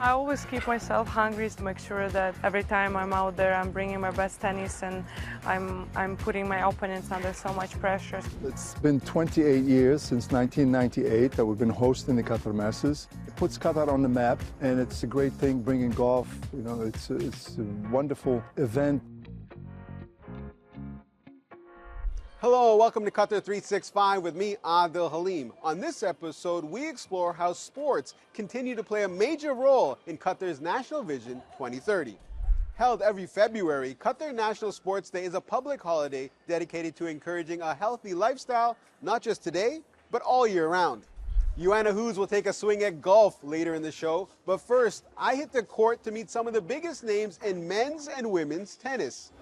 I always keep myself hungry to make sure that every time I'm out there, I'm bringing my best tennis and I'm putting my opponents under so much pressure. It's been 28 years since 1998 that we've been hosting the Qatar Masters. It puts Qatar on the map, and it's a great thing bringing golf. You know, it's a wonderful event. Hello, welcome to Qatar 365 with me, Adil Halim. On this episode, we explore how sports continue to play a major role in Qatar's National Vision 2030. Held every February, Qatar National Sports Day is a public holiday dedicated to encouraging a healthy lifestyle, not just today, but all year round. Joanna Hoos will take a swing at golf later in the show, but first, I hit the court to meet some of the biggest names in men's and women's tennis.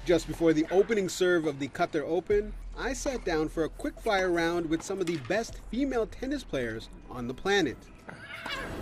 Just before the opening serve of the Qatar Open, I sat down for a quick-fire round with some of the best female tennis players on the planet.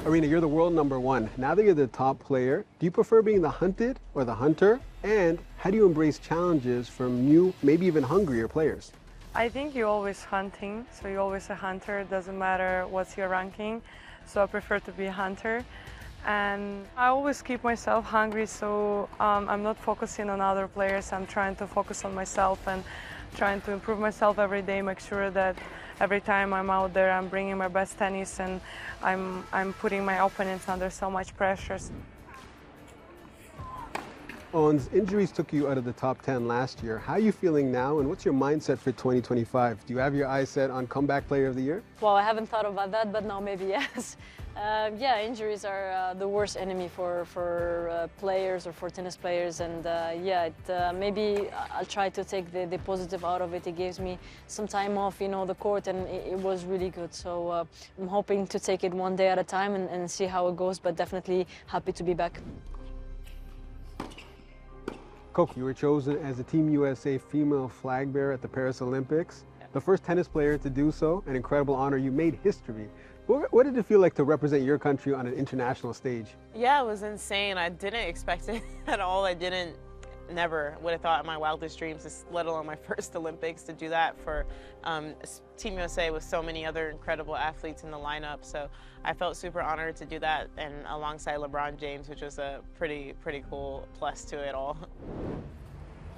Arena, you're the world #1. Now that you're the top player, do you prefer being the hunted or the hunter? And how do you embrace challenges from new, maybe even hungrier players? I think you're always hunting, so you're always a hunter. It doesn't matter what's your ranking, so I prefer to be a hunter. And I always keep myself hungry, so I'm not focusing on other players. I'm trying to focus on myself and trying to improve myself every day, make sure that every time I'm out there, I'm bringing my best tennis and I'm putting my opponents under so much pressure. Ons, injuries took you out of the top 10 last year. How are you feeling now, and what's your mindset for 2025? Do you have your eyes set on comeback player of the year? Well, I haven't thought about that, but now maybe yes. Yeah, injuries are the worst enemy for players or for tennis players, and maybe I'll try to take the positive out of it. It gives me some time off, the court, and it was really good. So I'm hoping to take it one day at a time and see how it goes, but definitely happy to be back. Coco, you were chosen as the Team USA female flag bearer at the Paris Olympics. The first tennis player to do so, an incredible honor. You made history. What did it feel like to represent your country on an international stage? Yeah, it was insane. I didn't expect it at all. Never would have thought in my wildest dreams, let alone my first Olympics, to do that for Team USA with so many other incredible athletes in the lineup. So I felt super honored to do that, and alongside LeBron James, which was a pretty cool plus to it all.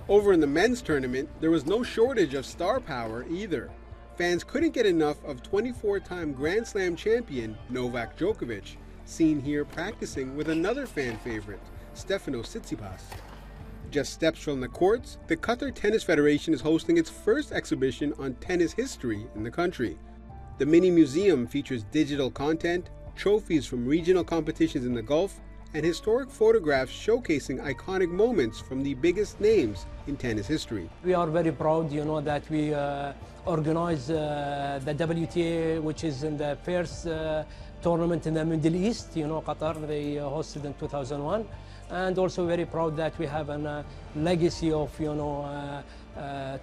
Over in the men's tournament, there was no shortage of star power either. Fans couldn't get enough of 24-time Grand Slam champion Novak Djokovic, seen here practicing with another fan favorite, Stefanos Tsitsipas. Just steps from the courts, the Qatar Tennis Federation is hosting its first exhibition on tennis history in the country. The mini museum features digital content, trophies from regional competitions in the Gulf, and historic photographs showcasing iconic moments from the biggest names in tennis history. We are very proud, that we organize the WTA, which is in the first tournament in the Middle East. Qatar, they hosted in 2001. And also very proud that we have a legacy of,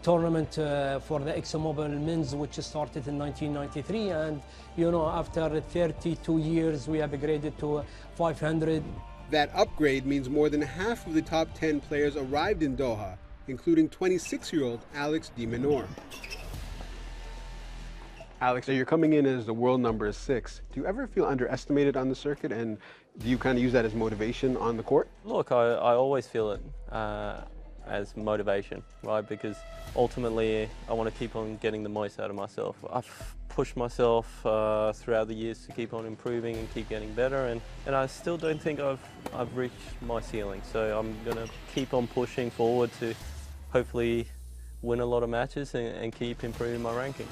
tournament for the ExxonMobil men's, which started in 1993. And, after 32 years, we upgraded to 500. That upgrade means more than half of the top 10 players arrived in Doha, including 26-year-old Alex de Minaur. Alex, so you're coming in as the world #6. Do you ever feel underestimated on the circuit, and do you kind of use that as motivation on the court? Look, I always feel it as motivation, right? Because ultimately, I want to keep on getting the most out of myself. I've pushed myself throughout the years to keep on improving and keep getting better, and I still don't think I've reached my ceiling. So I'm going to keep on pushing forward to hopefully win a lot of matches and keep improving my ranking.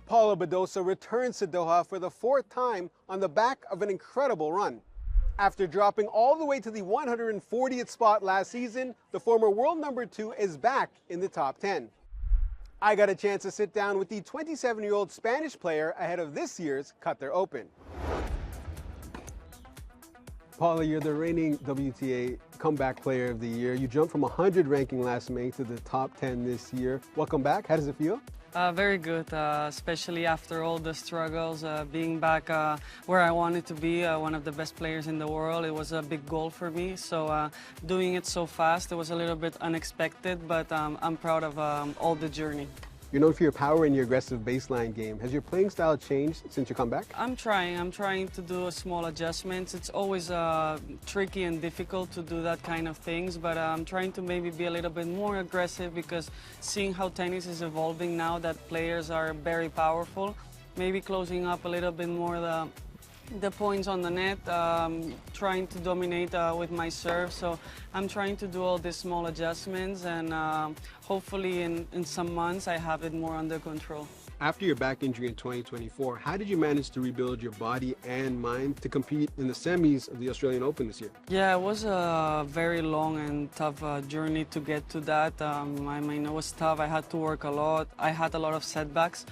Paula Badosa returns to Doha for the 4th time on the back of an incredible run. After dropping all the way to the 140th spot last season, the former world #2 is back in the top 10. I got a chance to sit down with the 27-year-old Spanish player ahead of this year's Qatar Open. Paula, you're the reigning WTA Comeback Player of the Year. You jumped from 100 ranking last May to the top 10 this year. Welcome back. How does it feel? Very good, especially after all the struggles, being back where I wanted to be, one of the best players in the world. It was a big goal for me, so doing it so fast, it was a little bit unexpected, but I'm proud of all the journey. You're known for your power and your aggressive baseline game. Has your playing style changed since your comeback? I'm trying to do small adjustments. It's always tricky and difficult to do that kind of things, but I'm trying to maybe be a little bit more aggressive because seeing how tennis is evolving now, that players are very powerful, maybe closing up a little bit more the points on the net, trying to dominate with my serve. So I'm trying to do all these small adjustments, and hopefully in some months I have it more under control. After your back injury in 2024, how did you manage to rebuild your body and mind to compete in the semis of the Australian Open this year? Yeah, it was a very long and tough journey to get to that. I mean, it was tough. I had to work a lot. I had a lot of setbacks.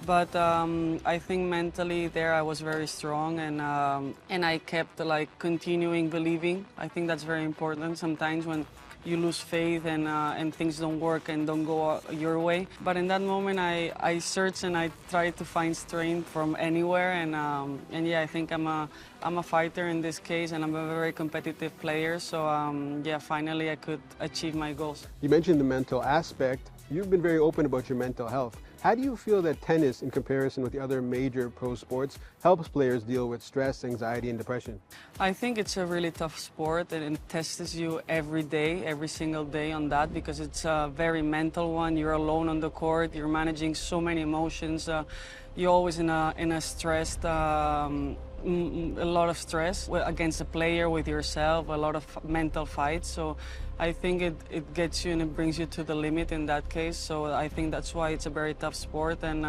But I think mentally there I was very strong, and I kept continuing believing. I think that's very important sometimes when you lose faith and things don't work and don't go your way. But in that moment I searched and I tried to find strength from anywhere, and yeah, I think I'm a fighter in this case, and I'm a very competitive player. So yeah, finally I could achieve my goals. You mentioned the mental aspect. You've been very open about your mental health. How do you feel that tennis, in comparison with the other major pro sports, helps players deal with stress, anxiety, and depression? I think it's a really tough sport, and it tests you every day, every single day on that, because it's a very mental one. You're alone on the court. You're managing so many emotions. You're always in a stressed, a lot of stress against the player, with yourself, a lot of mental fights. So I think it gets you and it brings you to the limit in that case. So I think that's why it's a very tough sport, and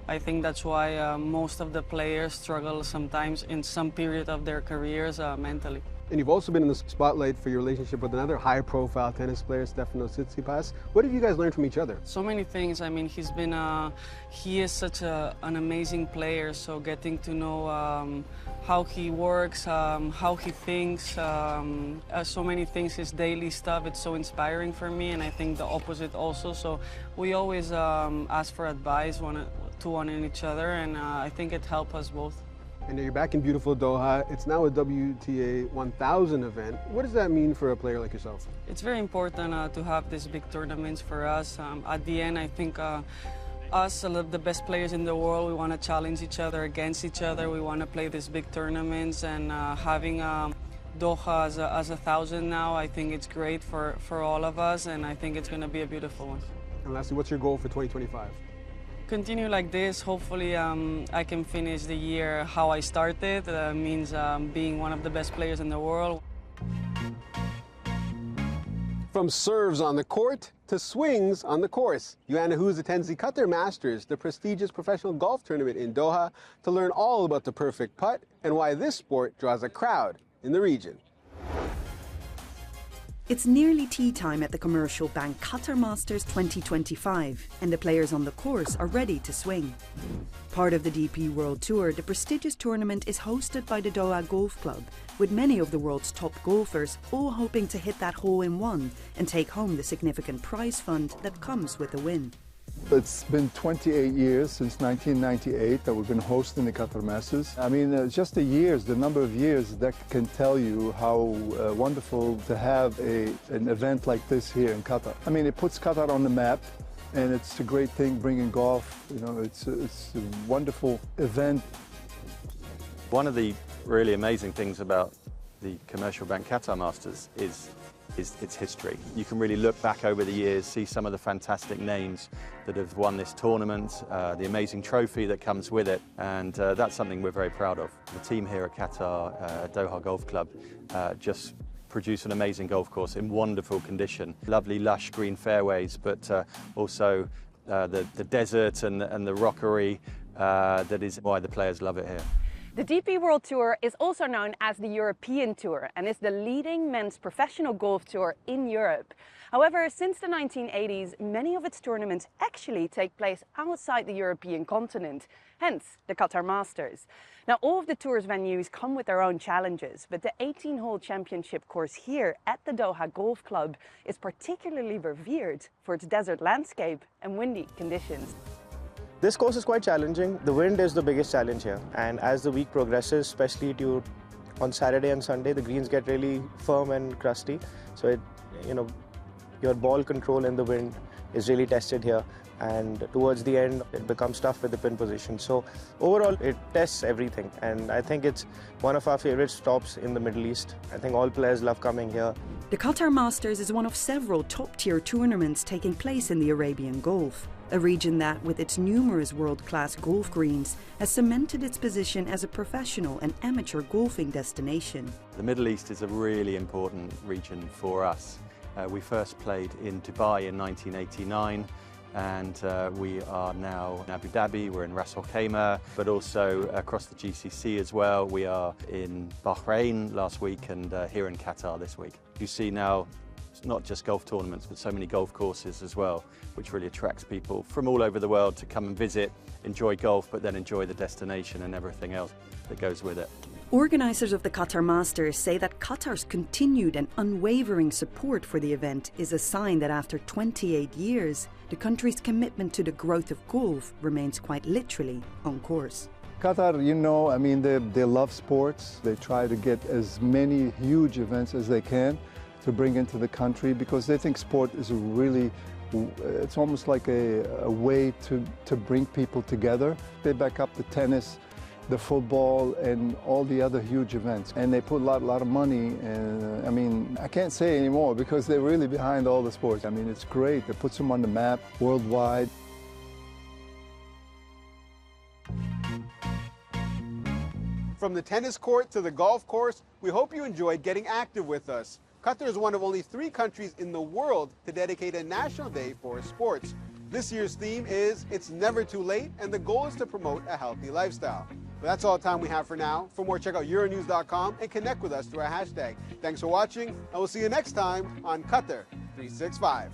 I think that's why most of the players struggle sometimes in some period of their careers mentally. And you've also been in the spotlight for your relationship with another high-profile tennis player, Stefanos Tsitsipas. What have you guys learned from each other? So many things. I mean, he is such an amazing player. So getting to know how he works, how he thinks, so many things, his daily stuff. It's so inspiring for me, and I think the opposite also. So we always ask for advice to one and each other, and I think it helped us both. And you're back in beautiful Doha. It's now a WTA 1000 event. What does that mean for a player like yourself? It's very important to have these big tournaments for us. At the end, I think us, the best players in the world, we want to challenge each other against each other. We want to play these big tournaments, and having Doha as a 1000 now, I think it's great for all of us, and I think it's going to be a beautiful one. And lastly, what's your goal for 2025? Continue like this. Hopefully I can finish the year how I started. Means being one of the best players in the world. From serves on the court to swings on the course, Joanna Hoos attends the Qatar Masters, the prestigious professional golf tournament in Doha, to learn all about the perfect putt and why this sport draws a crowd in the region. It's nearly tea time at the commercial bank Qatar Masters 2025, and the players on the course are ready to swing. Part of the DP World Tour, the prestigious tournament is hosted by the Doha Golf Club, with many of the world's top golfers all hoping to hit that hole-in-one and take home the significant prize fund that comes with a win. It's been 28 years since 1998 that we've been hosting the Qatar Masters. I mean, just the years, the number of years that can tell you how wonderful to have an event like this here in Qatar. I mean, it puts Qatar on the map, and it's a great thing bringing golf. You know, it's a wonderful event. One of the really amazing things about the commercial bank Qatar Masters is its history. You can really look back over the years, see some of the fantastic names that have won this tournament, the amazing trophy that comes with it, and that's something we're very proud of. The team here at Qatar, Doha Golf Club, just produce an amazing golf course in wonderful condition. Lovely lush green fairways, but also the desert and the rockery that is why the players love it here. The DP World Tour is also known as the European Tour and is the leading men's professional golf tour in Europe. However, since the 1980s, many of its tournaments actually take place outside the European continent, hence the Qatar Masters. Now, all of the tour's venues come with their own challenges, but the 18-hole championship course here at the Doha Golf Club is particularly revered for its desert landscape and windy conditions. This course is quite challenging. The wind is the biggest challenge here, and as the week progresses, especially on Saturday and Sunday, the greens get really firm and crusty. So your ball control in the wind is really tested here. and towards the end it becomes tough with the pin position. So overall it tests everything, and I think it's one of our favorite stops in the Middle East. I think all players love coming here. The Qatar Masters is one of several top-tier tournaments taking place in the Arabian Gulf, a region that, with its numerous world-class golf greens, has cemented its position as a professional and amateur golfing destination. The Middle East is a really important region for us. We first played in Dubai in 1989, and we are now in Abu Dhabi, we're in Ras Al Khaimah, but also across the GCC as well. We are in Bahrain last week and here in Qatar this week. You see now it's not just golf tournaments, but so many golf courses as well, which really attracts people from all over the world to come and visit, enjoy golf, but then enjoy the destination and everything else that goes with it. Organisers of the Qatar Masters say that Qatar's continued and unwavering support for the event is a sign that after 28 years, the country's commitment to the growth of golf remains quite literally on course. Qatar, you know, I mean, they love sports. They try to get as many huge events as they can to bring into the country because they think sport is really, it's almost like a way to bring people together. They back up the tennis, the football, and all the other huge events. And they put a lot of money, and I mean, I can't say anymore because they're really behind all the sports. I mean, it's great. It puts them on the map worldwide. From the tennis court to the golf course, we hope you enjoyed getting active with us. Qatar is one of only 3 countries in the world to dedicate a national day for sports. This year's theme is It's Never Too Late, and the goal is to promote a healthy lifestyle. But that's all the time we have for now. For more, check out Euronews.com and connect with us through our hashtag. Thanks for watching, and we'll see you next time on Qatar 365.